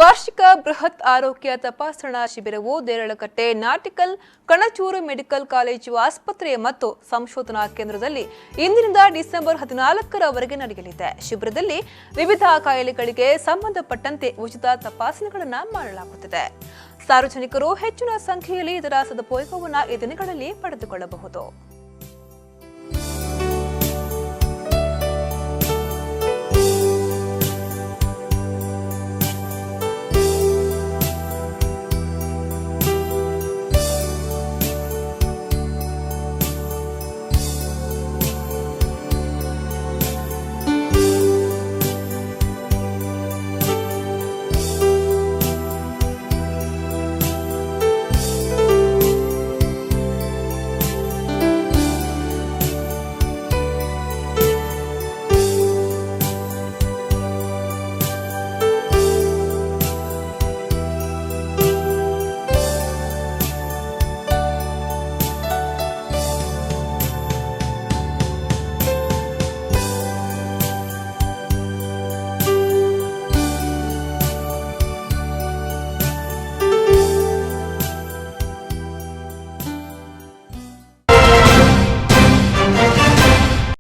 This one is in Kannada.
ವಾರ್ಷಿಕ ಬೃಹತ್ ಆರೋಗ್ಯ ತಪಾಸಣಾ ಶಿಬಿರವು Deralakatte nautical Kanachur medical college ಆಸ್ಪತ್ರೆ ಮತ್ತು ಸಂಶೋಧನಾ ಕೇಂದ್ರದಲ್ಲಿ ಇಂದಿನಿಂದ ಡಿಸೆಂಬರ್ 14ರವರೆಗೆ ನಡೆಯಲಿದೆ. ಶಿಬಿರದಲ್ಲಿ ವಿವಿಧ ಕಾಯಿಲೆಗಳಿಗೆ ಸಂಬಂಧಪಟ್ಟಂತೆ ಉಚಿತ ತಪಾಸಣೆಗಳನ್ನು ಮಾಡಲಾಗುತ್ತಿದೆ. ಸಾರ್ವಜನಿಕರು ಹೆಚ್ಚಿನ ಸಂಖ್ಯೆಯಲ್ಲಿ ಇದರ ಸದುಪಯೋಗವನ್ನು ಈ ದಿನಗಳಲ್ಲಿ ಪಡೆದುಕೊಳ್ಳಬಹುದು.